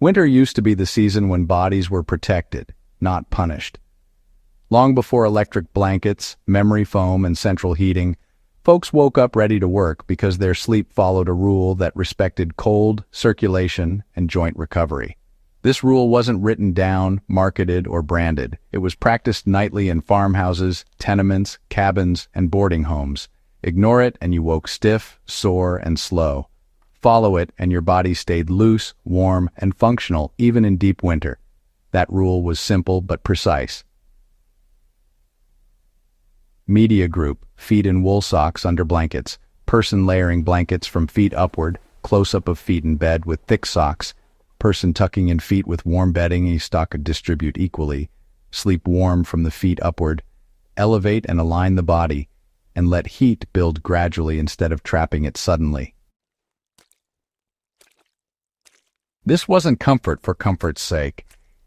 Winter used to be the season when bodies were protected, not punished. Long before electric blankets, memory foam, and central heating, folks woke up ready to work because their sleep followed a rule that respected cold, circulation, and joint recovery. This rule wasn't written down, marketed, or branded. It was practiced nightly in farmhouses, tenements, cabins, and boarding homes. Ignore it and you woke stiff, sore, and slow. Follow it and your body stayed loose, warm, and functional even in deep winter. That rule was simple but precise. Media group, feet in wool socks under blankets, person layering blankets from feet upward, close-up of feet in bed with thick socks, person tucking in feet with warm bedding and stock distribute equally, sleep warm from the feet upward, elevate and align the body, and let heat build gradually instead of trapping it suddenly. This wasn't comfort for comfort's sake.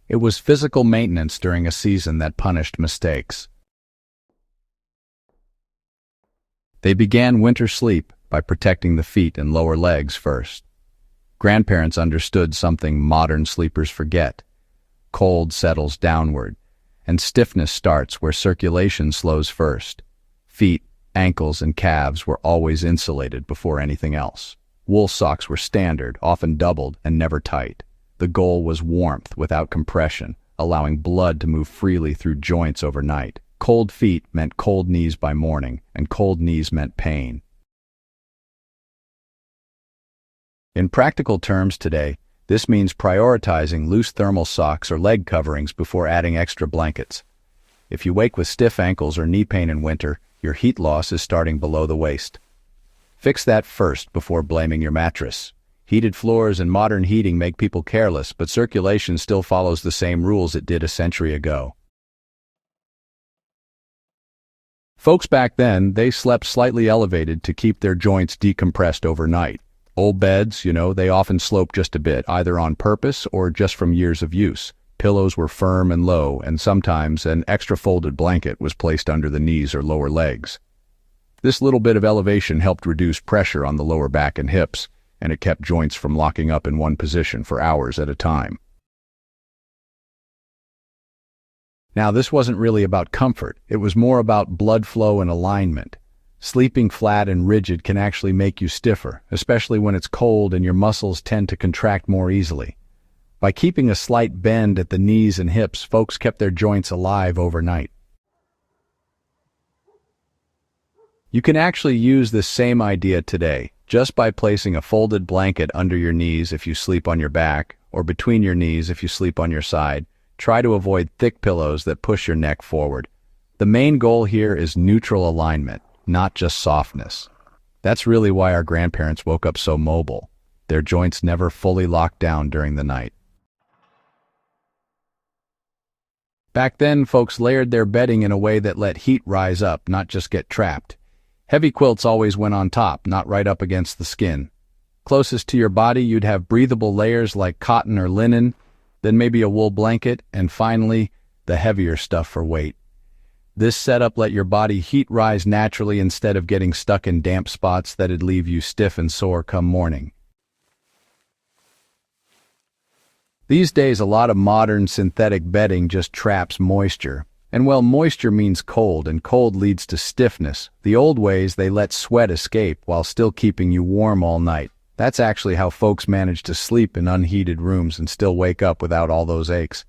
It was physical maintenance during a season that punished mistakes. They began winter sleep by protecting the feet and lower legs first. Grandparents understood something modern sleepers forget. Cold settles downward, and stiffness starts where circulation slows first. Feet, ankles, and calves were always insulated before anything else. Wool socks were standard, often doubled, and never tight. The goal was warmth without compression, allowing blood to move freely through joints overnight. Cold feet meant cold knees by morning, and cold knees meant pain. In practical terms today, this means prioritizing loose thermal socks or leg coverings before adding extra blankets. If you wake with stiff ankles or knee pain in winter, your heat loss is starting below the waist. Fix that first before blaming your mattress. Heated floors and modern heating make people careless, but circulation still follows the same rules it did a century ago. Folks back then, they slept slightly elevated to keep their joints decompressed overnight. Old beds, they often sloped just a bit, either on purpose or just from years of use. Pillows were firm and low, and sometimes an extra folded blanket was placed under the knees or lower legs. This little bit of elevation helped reduce pressure on the lower back and hips, and it kept joints from locking up in one position for hours at a time. Now, this wasn't really about comfort. It was more about blood flow and alignment. Sleeping flat and rigid can actually make you stiffer, especially when it's cold and your muscles tend to contract more easily. By keeping a slight bend at the knees and hips, folks kept their joints alive overnight. You can actually use this same idea today, just by placing a folded blanket under your knees if you sleep on your back, or between your knees if you sleep on your side. Try to avoid thick pillows that push your neck forward. The main goal here is neutral alignment, not just softness. That's really why our grandparents woke up so mobile. Their joints never fully locked down during the night. Back then, folks layered their bedding in a way that let heat rise up, not just get trapped. Heavy quilts always went on top, not right up against the skin. Closest to your body, you'd have breathable layers like cotton or linen, then maybe a wool blanket, and finally, the heavier stuff for weight. This setup let your body heat rise naturally instead of getting stuck in damp spots that'd leave you stiff and sore come morning. These days, a lot of modern synthetic bedding just traps moisture. And well, moisture means cold, and cold leads to stiffness. The old ways, they let sweat escape while still keeping you warm all night. That's actually how folks manage to sleep in unheated rooms and still wake up without all those aches.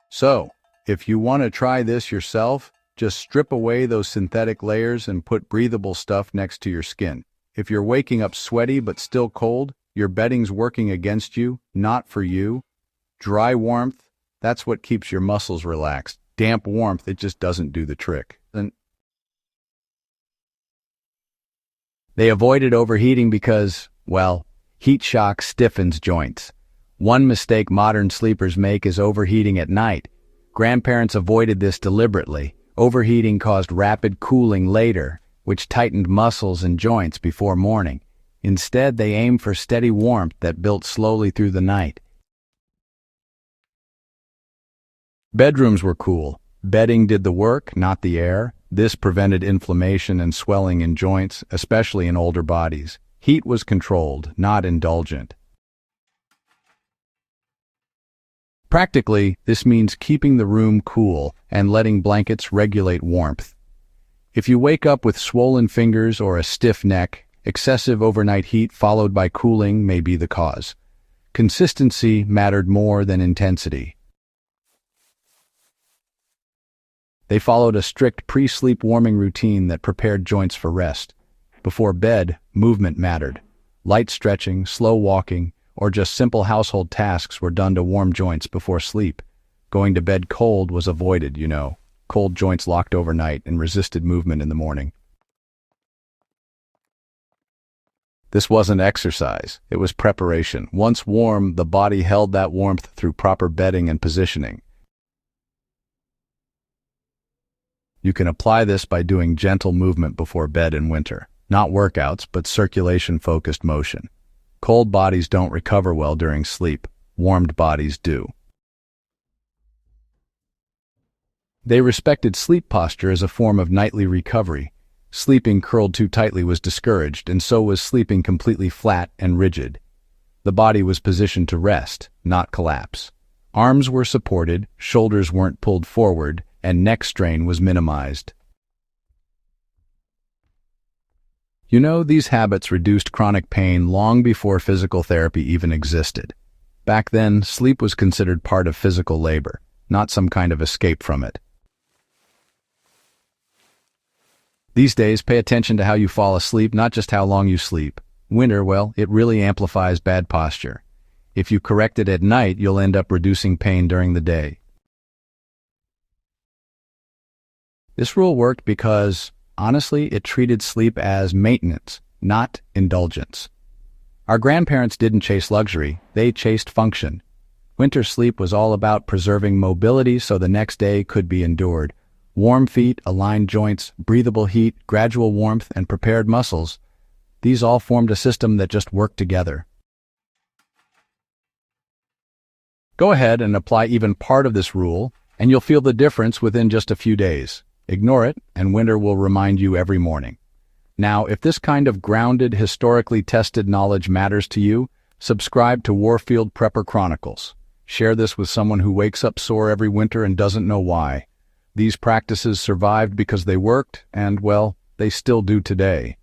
So, if you want to try this yourself, just strip away those synthetic layers and put breathable stuff next to your skin. If you're waking up sweaty but still cold, your bedding's working against you, not for you. Dry warmth, that's what keeps your muscles relaxed. Damp warmth, it just doesn't do the trick. They avoided overheating because, well, heat shock stiffens joints. One mistake modern sleepers make is overheating at night. Grandparents avoided this deliberately. Overheating caused rapid cooling later, which tightened muscles and joints before morning. Instead, they aimed for steady warmth that built slowly through the night. Bedrooms were cool. Bedding did the work, not the air. This prevented inflammation and swelling in joints, especially in older bodies. Heat was controlled, not indulgent. Practically, this means keeping the room cool and letting blankets regulate warmth. If you wake up with swollen fingers or a stiff neck, excessive overnight heat followed by cooling may be the cause. Consistency mattered more than intensity. They followed a strict pre-sleep warming routine that prepared joints for rest. Before bed, movement mattered. Light stretching, slow walking, or just simple household tasks were done to warm joints before sleep. Going to bed cold was avoided, you know. Cold joints locked overnight and resisted movement in the morning. This wasn't exercise, it was preparation. Once warm, the body held that warmth through proper bedding and positioning. You can apply this by doing gentle movement before bed in winter. Not workouts, but circulation-focused motion. Cold bodies don't recover well during sleep. Warmed bodies do. They respected sleep posture as a form of nightly recovery. Sleeping curled too tightly was discouraged, and so was sleeping completely flat and rigid. The body was positioned to rest, not collapse. Arms were supported, shoulders weren't pulled forward, and neck strain was minimized. You know, these habits reduced chronic pain long before physical therapy even existed. Back then, sleep was considered part of physical labor, not some kind of escape from it. These days, pay attention to how you fall asleep, not just how long you sleep. Winter, well, it really amplifies bad posture. If you correct it at night, you'll end up reducing pain during the day. This rule worked because, honestly, it treated sleep as maintenance, not indulgence. Our grandparents didn't chase luxury, they chased function. Winter sleep was all about preserving mobility so the next day could be endured. Warm feet, aligned joints, breathable heat, gradual warmth, and prepared muscles. These all formed a system that just worked together. Go ahead and apply even part of this rule, and you'll feel the difference within just a few days. Ignore it, and winter will remind you every morning. Now, if this kind of grounded, historically tested knowledge matters to you, subscribe to Warfield Prepper Chronicles. Share this with someone who wakes up sore every winter and doesn't know why. These practices survived because they worked, and, well, they still do today.